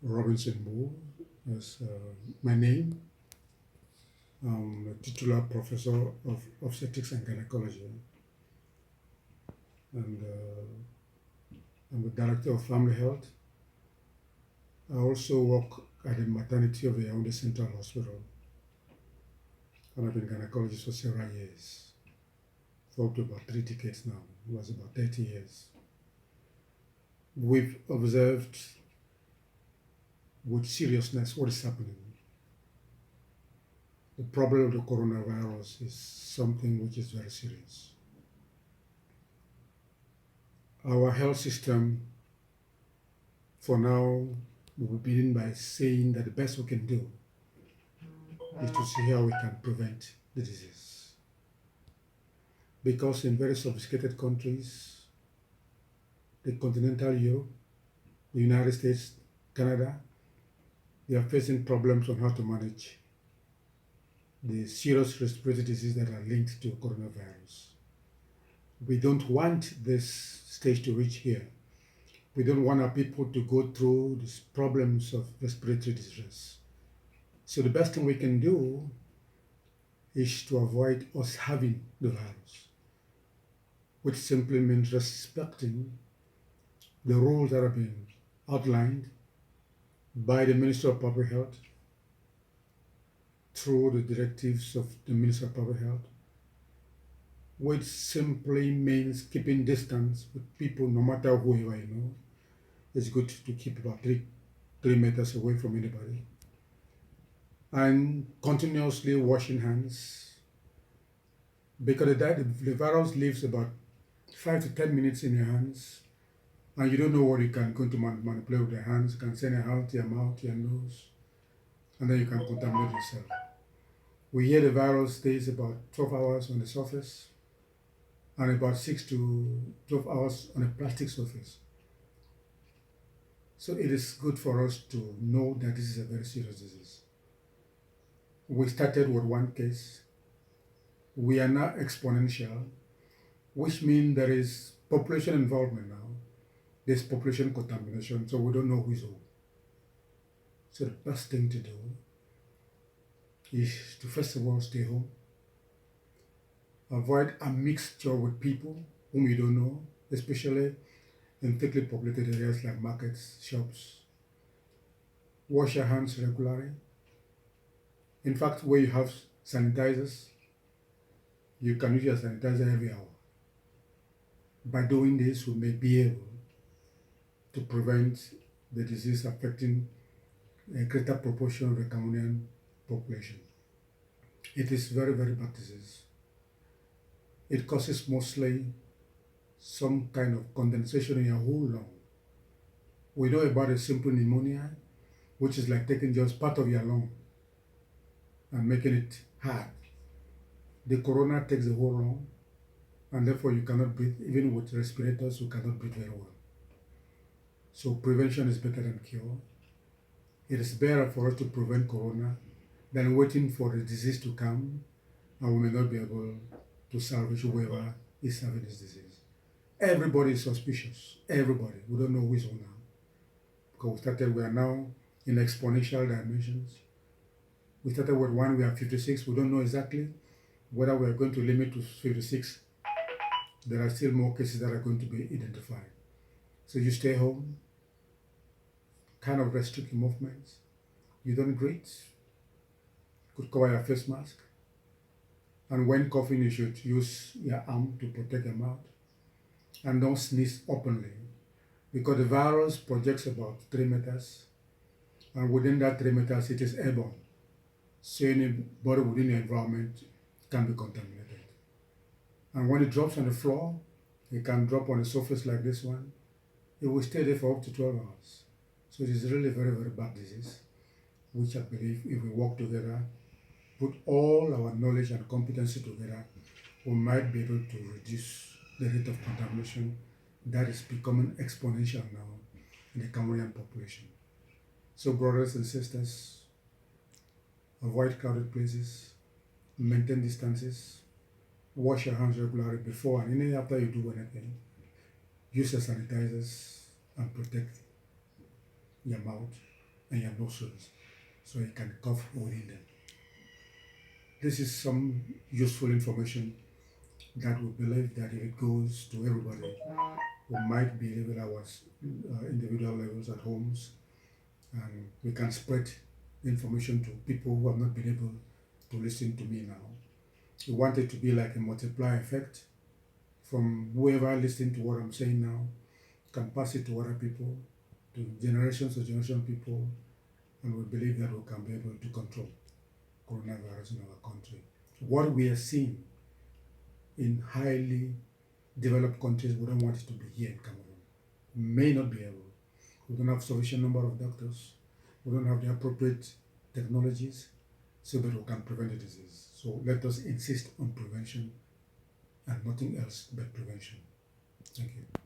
Robinson Mbu is my name. I'm a titular professor of obstetrics and gynaecology, and I'm the director of family health. I also work at the maternity of the Yaoundé Central Hospital, and I've been a gynecologist for several years, for up to about 3 decades now. It was about 30 years. We've observed with seriousness what is happening. The problem of the coronavirus is something which is very serious. Our health system, for now, we will begin by saying that the best we can do is to see how we can prevent the disease. Because in very sophisticated countries, the continental Europe, the United States, Canada, they are facing problems on how to manage the serious respiratory diseases that are linked to coronavirus. We don't want this stage to reach here. We don't want our people to go through these problems of respiratory distress. So the best thing we can do is to avoid us having the virus, which simply means respecting the rules that have been outlined by the Minister of Public Health through the directives of the Minister of Public Health, which simply means keeping distance with people, no matter whoever you know. It's good to keep about 3 meters away from anybody. And continuously washing hands, because the virus lives about 5 to 10 minutes in your hands, and you don't know what you can go to manipulate with your hands. You can send it out to your mouth, to your nose, and then you can contaminate yourself. We hear the virus stays about 12 hours on the surface and about 6 to 12 hours on a plastic surface. So it is good for us to know that this is a very serious disease. We started with one case. We are now exponential, which means there is population involvement now. There's population contamination, so we don't know who is who. So the best thing to do is to first of all stay home. Avoid a mixture with people whom you don't know, especially in thickly populated areas like markets, shops. Wash your hands regularly. In fact, where you have sanitizers, you can use your sanitizer every hour. By doing this, we may be able to prevent the disease affecting a greater proportion of the Cameroonian population. It is very, very bad disease. It causes mostly some kind of condensation in your whole lung. We know about a simple pneumonia, which is like taking just part of your lung and making it hard. The corona takes the whole lung, and therefore you cannot breathe. Even with respirators, you cannot breathe very well. So prevention is better than cure. It is better for us to prevent corona than waiting for the disease to come, and we may not be able to salvage whoever is having this disease. Everybody is suspicious. Everybody. We don't know who is who now. Because we are now in exponential dimensions. We started with one, we are 56. We don't know exactly whether we are going to limit to 56. There are still more cases that are going to be identified. So you stay home, kind of restrict your movements. You don't greet. Could cover your face mask. And when coughing, you should use your arm to protect your mouth. And don't sneeze openly, because the virus projects about 3 meters, and within that 3 meters, it is airborne. So anybody within the environment can be contaminated. And when it drops on the floor, it can drop on a surface like this one. It will stay there for up to 12 hours. So it is really a very, very bad disease, which I believe if we work together, put all our knowledge and competency together, we might be able to reduce the rate of contamination that is becoming exponential now in the Cameroonian population. So brothers and sisters, avoid crowded places, maintain distances, wash your hands regularly before and even after you do anything. Use your sanitizers and protect your mouth. and your nostrils so you can cough within them. This is some useful information that we believe that if it goes to everybody, we might be able our individual levels at homes, and we can spread information to people who have not been able to listen to me now. We want it to be like a multiplier effect from whoever listening to what I'm saying now can pass it to other people, to generations of generation people, and we believe that we can be able to control coronavirus in our country. What we are seeing in highly developed countries, we don't want it to be here in Cameroon. We may not be able. We don't have sufficient number of doctors. We don't have the appropriate technologies so that we can prevent the disease. So let us insist on prevention and nothing else but prevention. Thank you.